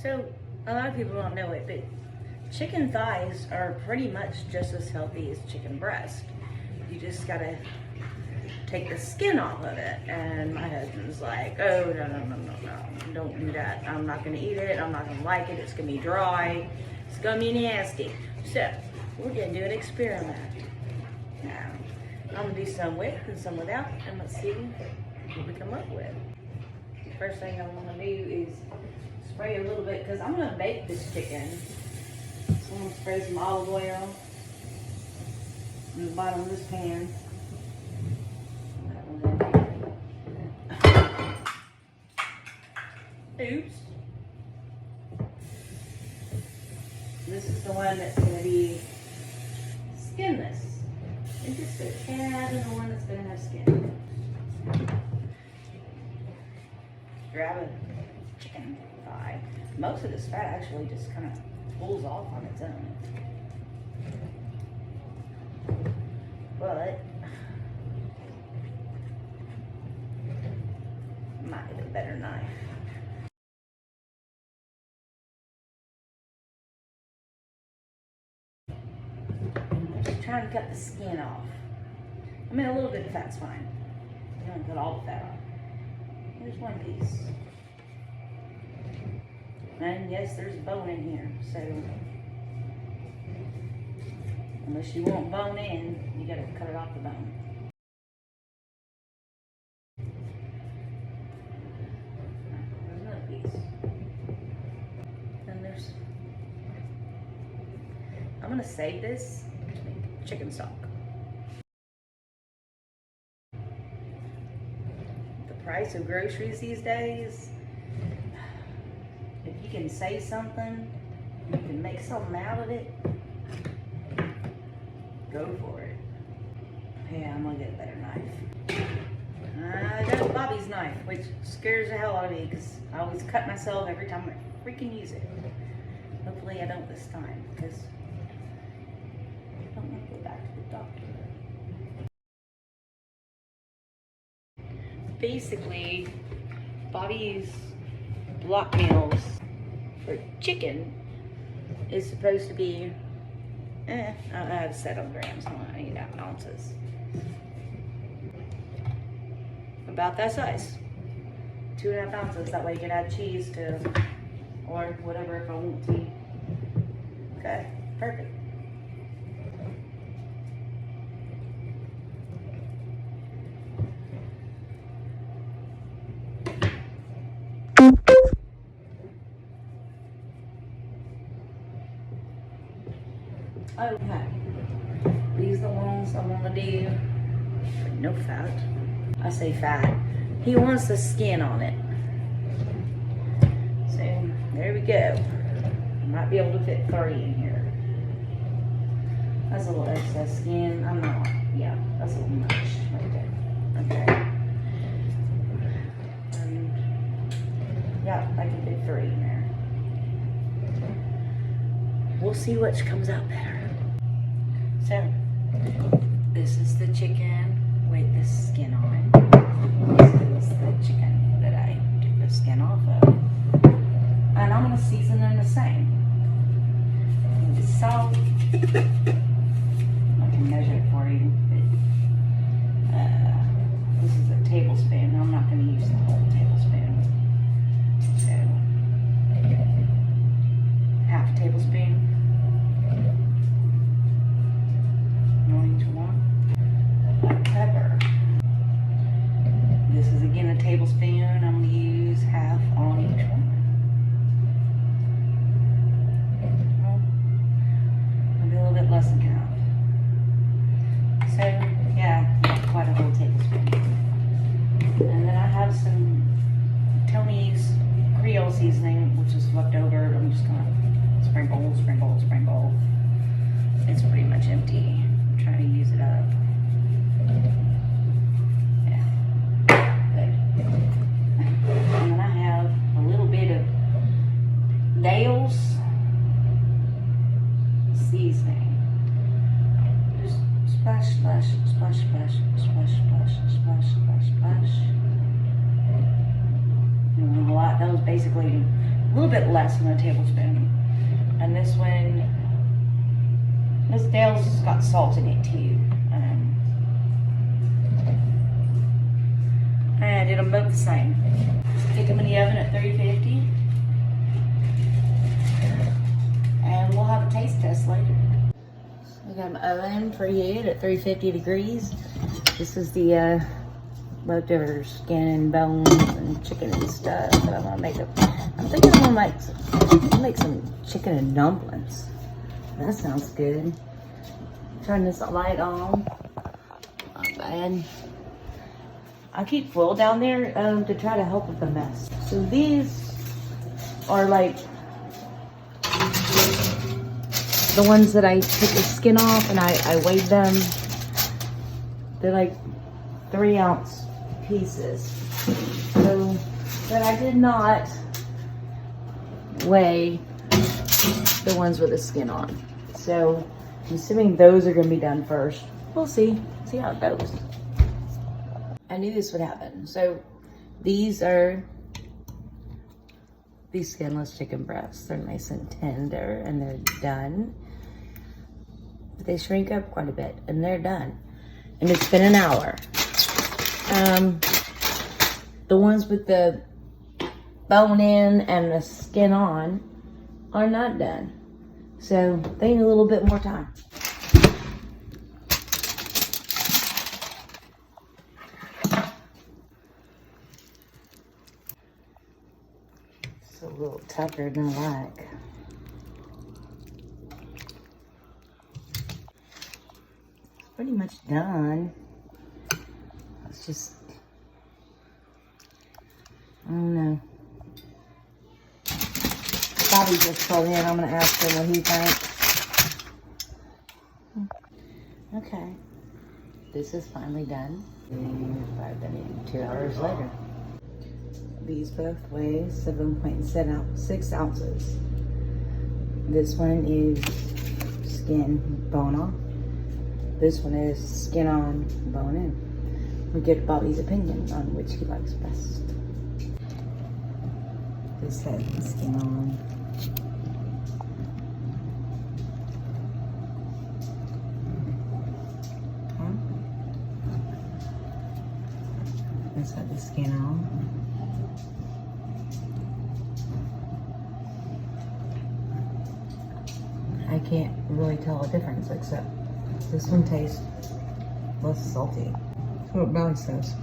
So, a lot of people don't know it, but chicken thighs are pretty much just as healthy as chicken breast. You just gotta take the skin off of it. And my husband's like, oh, no, don't do that. I'm not gonna eat it. I'm not gonna like it. It's gonna be dry. It's gonna be nasty. So, we're gonna do an experiment. Now, I'm gonna do some with and some without, and let's see what we come up with. The first thing I'm gonna do is spray a little bit, because I'm gonna bake this chicken. So I'm gonna spray some olive oil in the bottom of this pan. Oops. This is the one that's gonna be skinless. And just a tad of the one that's gonna have skin. Grab a chicken thigh. Most of this fat actually just kind of pulls off on its own. But might have a better knife. I'm just trying to cut the skin off. I mean, a little bit of fat's fine. You don't cut all the fat off. Here's one piece. And yes, there's a bone in here, so unless you want bone in, you gotta cut it off the bone. There's another piece. And there's, I'm gonna save this to make chicken stock. The price of groceries these days, if you can say something, you can make something out of it, go for it. Yeah, I'm gonna get a better knife. I got Bobby's knife, which scares the hell out of me because I always cut myself every time I freaking use it. Hopefully I don't this time, because I don't want to go back to the doctor. Basically, Bobby's block meals for chicken is supposed to be, I have set on grams, I need that in ounces. About that size. 2.5 ounces, that way you can add cheese to, or whatever if I want to. Okay, perfect. Okay, these are the ones I want to do for no fat. I say fat. He wants the skin on it. So there we go. I might be able to fit 3 in here. That's a little excess skin. I'm not. Yeah, that's a little much right there. Okay. Yeah, I can fit 3 in there. We'll see which comes out better. So, this is the chicken with the skin on it. This is the chicken that I took the skin off of. And I'm going to season them the same. With salt. I can measure it for you. But, this is a tablespoon. I'm not going to use the whole tablespoon. So, half a tablespoon. Pepper. This is again a tablespoon. I'm going to use half on each one. Maybe a little bit less than half. So, yeah, quite a whole tablespoon. And then I have some Tony's Creole seasoning, which is left over. I'm just going to sprinkle. It's pretty much empty. I'm trying to use it up. And then I have a little bit of Dale's seasoning. Just splash, splash, splash, splash, splash, splash, splash, splash, splash. You know, a lot. That was basically little bit less than a tablespoon. And this one, Miss Dale's has got salt in it too. And I did them both the same. Stick them in the oven at 350. And we'll have a taste test later. We got an oven preheated at 350 degrees. This is the leftover skin and bones and chicken and stuff that I'm gonna make. I'm thinking I'm gonna make some chicken and dumplings. That sounds good. Turn this light on. Not bad. I keep foil down there to try to help with the mess. So these are like the ones that I took the skin off and I weighed them. They're like 3-ounce pieces. So, but I did not weigh the ones with the skin on. So I'm assuming those are gonna be done first. We'll see how it goes. I knew this would happen. So these are these skinless chicken breasts. They're nice and tender and they're done. But they shrink up quite a bit and they're done. And it's been an hour. The ones with the bone in and the skin on are not done. So they need a little bit more time. It's a little tougher than I like. It's pretty much done. It's just, I don't know. Bobby just called in. I'm gonna ask him what he thinks. Okay. This is finally done. I've been in 2 hours later. These both weigh 7.6 ounces. This one is skin bone off. This one is skin on, bone in. We get Bobby's opinion on which he likes best. This has skin on. This had the skin on. I can't really tell a difference except this one tastes less salty. That's what Bobby says.